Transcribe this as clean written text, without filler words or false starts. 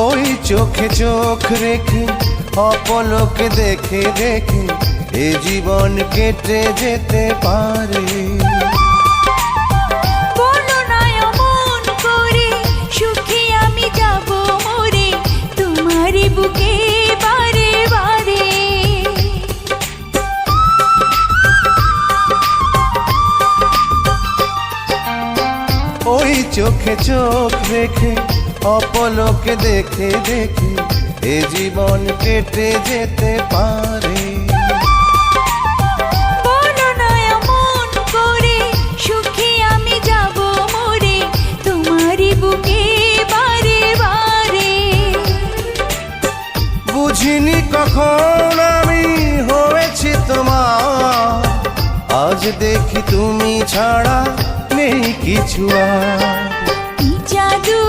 ওই চোখে চোখ রেখে অপলকে দেখে দেখে এ জীবন কেটে যেতে পারে। বলো না অমন করে, সুখে আমি যাব মরে তোমারই বুকে বারে বারে। ওই চোখে চোখ রেখে অপলকে দেখে দেখে এ জীবন কেটে যেতে পারে। বলো না এমন করে, সুখে আমি যাব মরে তোমারই বুকে বারে বারে। বুঝিনি কখন আমি হয়েছি তোমার, আজ দেখি তুমি ছাড়া নেই কিছু আর। কি জাদু